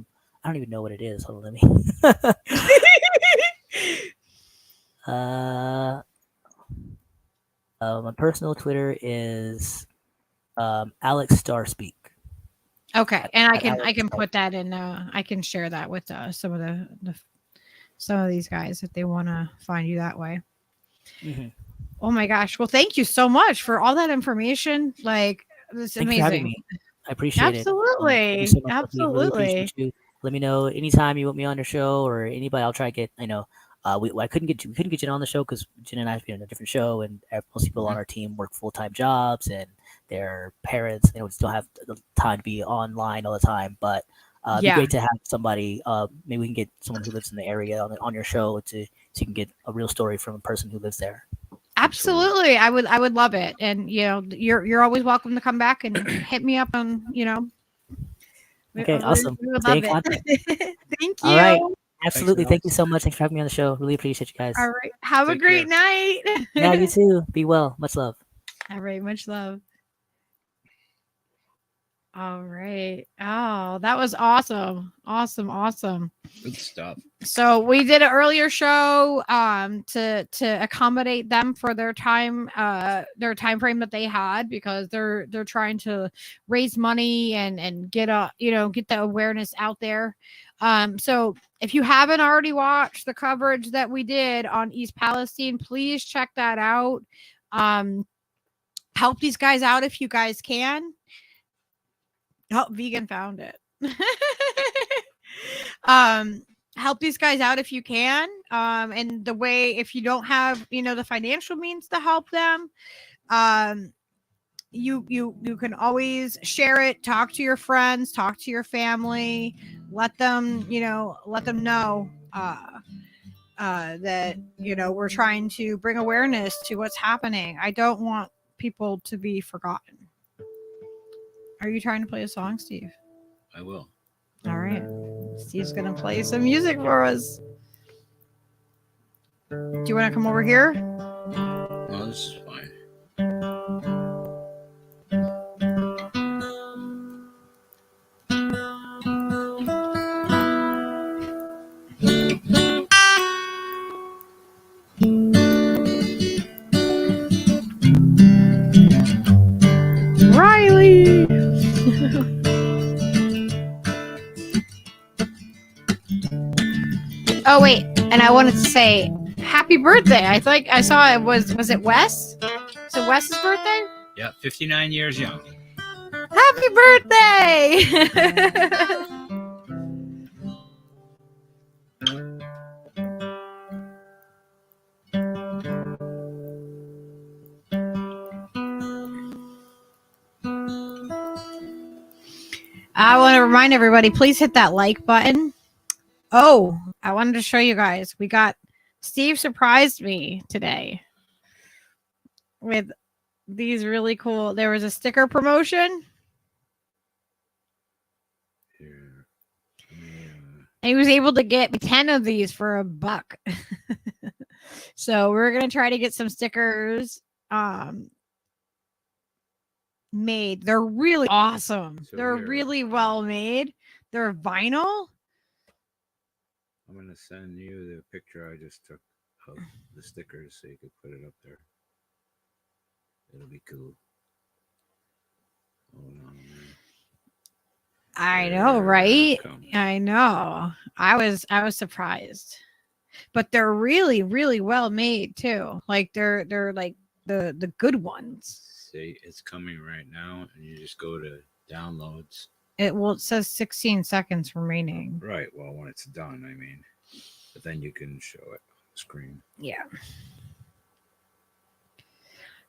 don't even know what it is. Hold on, let me. My personal Twitter is Alex Starspeak. Okay, and I can put that in. I can share that with some of these guys if they want to find you that way. Mm-hmm. Oh my gosh. Well, thank you so much for all that information. Like, this is amazing. For having me. I appreciate it. Absolutely. So Absolutely. really appreciate you. Let me know anytime you want me on your show or anybody. I'll try to get, we couldn't get Jen on the show because Jen and I have been on a different show, and most people on our team work full-time jobs and their parents, they don't still have the time to be online all the time. But it'd be great to have somebody. Maybe we can get someone who lives in the area on your show so you can get a real story from a person who lives there. Absolutely, I would love it, and you're always welcome to come back and hit me up on Okay, awesome. We would love it. Thank you. All right, absolutely. Thank you so much. Thanks for having me on the show. Really appreciate you guys. All right, have a great night. Yeah, you too. Be well. Much love. All right, much love. All right. Oh, that was awesome. Awesome. Good stuff. So we did an earlier show to accommodate them for their time frame that they had, because they're trying to raise money and get the awareness out there. So if you haven't already watched the coverage that we did on East Palestine, please check that out. Help these guys out if you guys can. Oh, vegan found it. Help these guys out if you can. And the way, if you don't have, the financial means to help them, you can always share it, talk to your friends, talk to your family, let them know that, we're trying to bring awareness to what's happening. I don't want people to be forgotten. Are you trying to play a song, Steve? I will. All right. Steve's going to play some music for us. Do you want to come over here? No, this is fine. Riley! Oh, wait. And I wanted to say happy birthday. I think I saw it was it Wes? Is it Wes's birthday? Yeah, 59 years young. Happy birthday! I want to remind everybody, please hit that like button. Oh, I wanted to show you guys. Steve surprised me today with these really cool. There was a sticker promotion. And he was able to get 10 of these for $1. So we're going to try to get some stickers made. They're really awesome. They're really well made. They're vinyl. I'm going to send you the picture I just took of the stickers so you could put it up there. It'll be cool. Hold on, man. I know, right? I know. I was surprised. But they're really, really well made too. Like they're like the good ones. See, it's coming right now, and you just go to downloads. It says 16 seconds remaining. Right. Well, when it's done, I mean, but then you can show it on the screen. Yeah.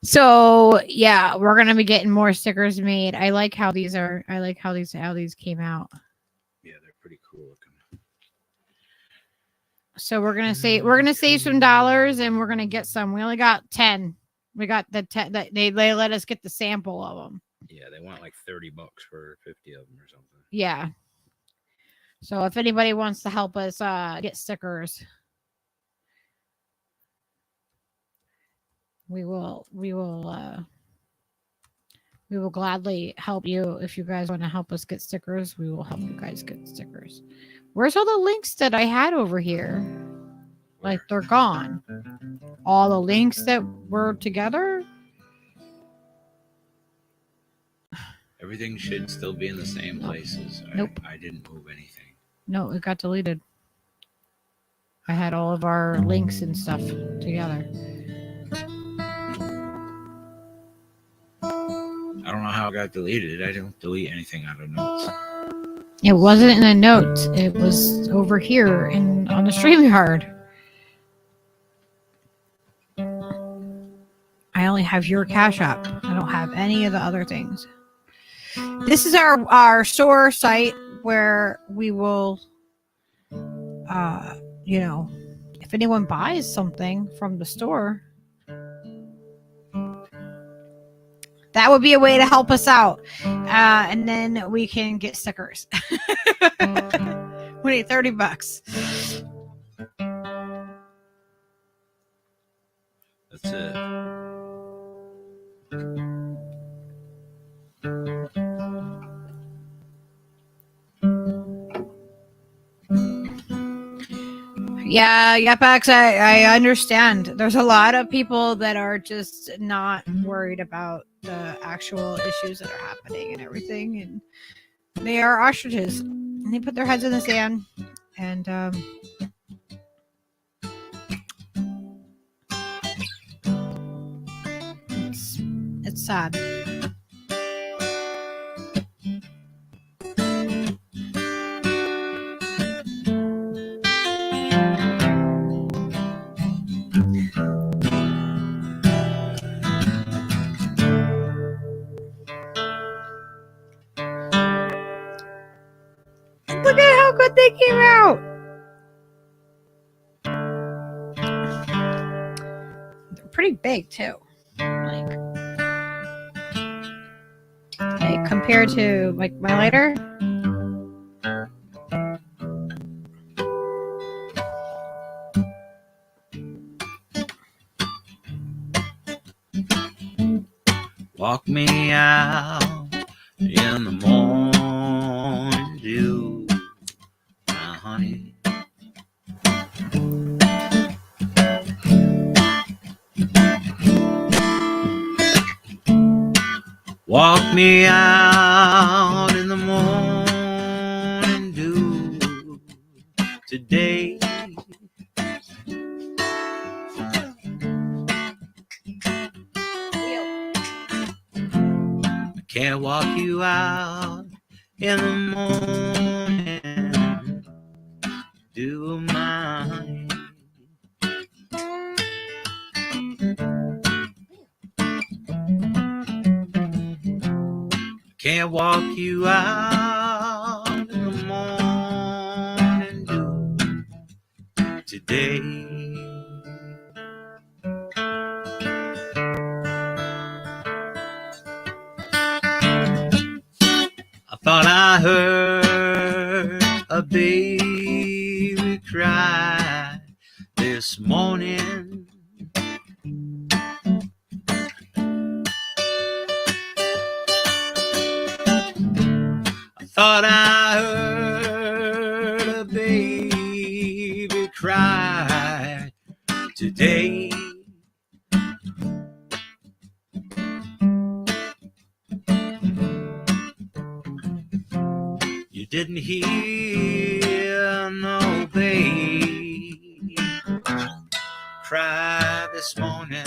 So yeah, we're gonna be getting more stickers made. I like how these are. I like how these came out. Yeah, they're pretty cool looking. So we're gonna save some dollars and we're gonna get some. We only got 10. We got the 10 that they let us get the sample of them. Yeah, they want like $30 for 50 of them or something. Yeah. So if anybody wants to help us get stickers, we will gladly help you. If you guys want to help us get stickers, we will help you guys get stickers. Where's all the links that I had over here? Like they're gone. All the links that were together. Everything should still be in the same places. Nope. I didn't move anything. No, it got deleted. I had all of our links and stuff together. I don't know how it got deleted. I don't delete anything out of notes. It wasn't in the notes. It was over here on the StreamYard. I only have your Cash App. I don't have any of the other things. This is our store site where we will, if anyone buys something from the store, that would be a way to help us out. And then we can get stickers. We need $30. That's it. Yeah, Pax, I understand. There's a lot of people that are just not worried about the actual issues that are happening and everything. And they are ostriches. And they put their heads in the sand. And it's sad. Look at how good they came out. They're pretty big too. Like compared to like my lighter. Walk me out in the morning dew, my honey. Walk me out in the morning dew today. I can't walk you out in the morning dew of mine. Can't walk you out in the morning dew today. I thought I heard a baby cry this morning. Thought I heard a baby cry today. You didn't hear no baby cry this morning.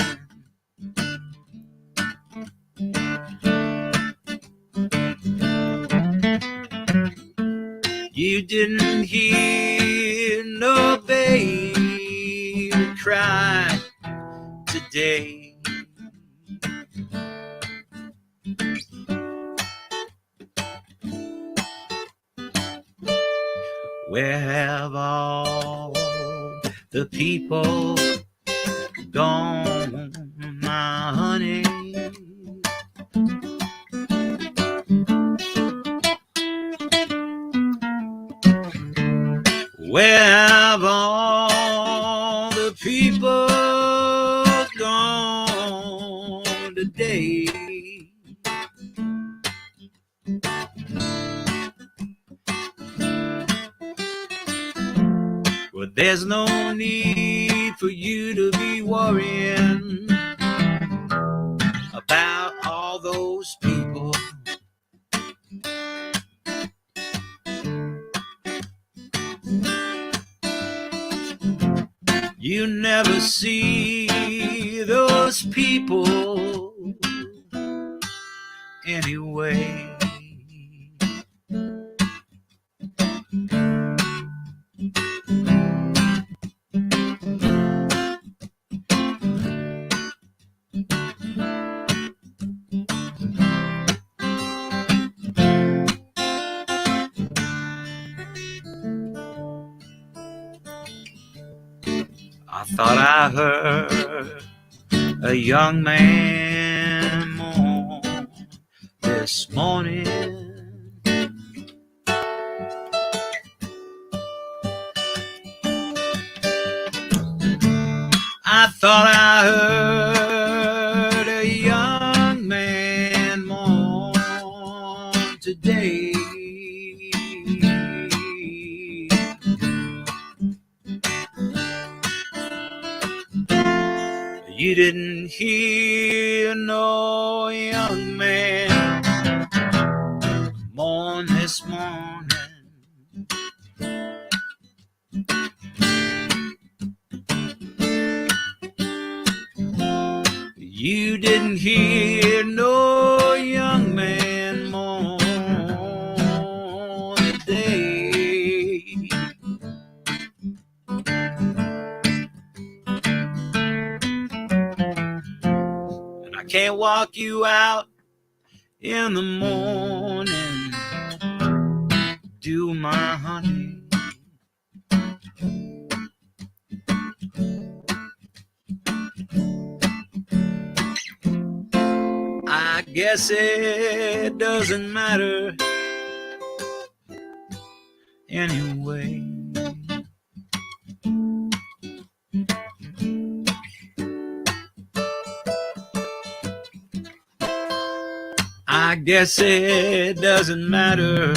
You didn't hear no baby cry today. Where have all the people gone, my honey? Where have all the people gone today? Well, there's no need for you to be worrying about all those people. You never see those people anyway. I thought I heard a young man moan this morning. I thought I heard a young man moan today. You didn't hear no young man mourn this morning. You didn't hear no young man mourn today. And I can't walk you out in the morning, do my honey. I guess it doesn't matter anyway. I guess it doesn't matter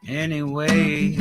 anyway.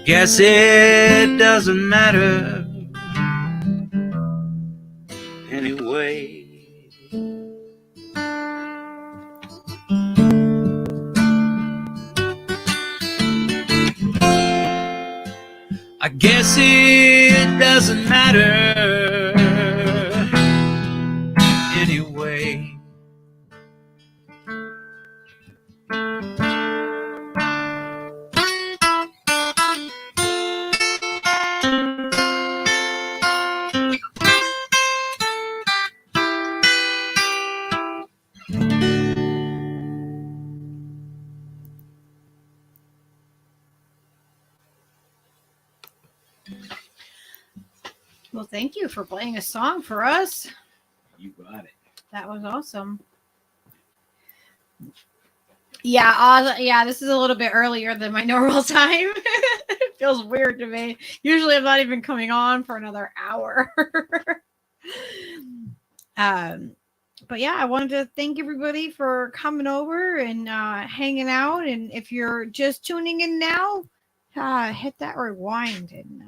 Guess it doesn't matter anyway. I guess it doesn't matter anyway. Well, thank you for playing a song for us. You got it. That was awesome. Yeah, yeah, this is a little bit earlier than my normal time. feels weird to me. Usually I'm not even coming on for another hour. But yeah, I wanted to thank everybody for coming over and hanging out. And if you're just tuning in now, hit that rewind and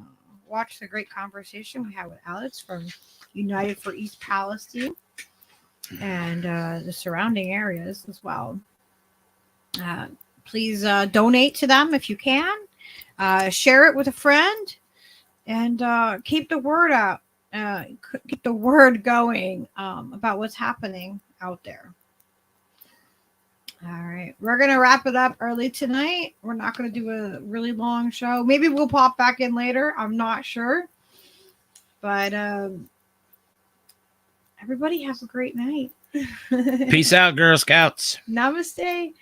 watch the great conversation we had with Alex from United for East Palestine and the surrounding areas as well. Please donate to them if you can. Share it with a friend and keep the word out. Keep the word going about what's happening out there. All right, we're gonna wrap it up early tonight. We're not gonna do a really long show. Maybe we'll pop back in later. I'm not sure, but everybody have a great night. Peace out, Girl Scouts. Namaste.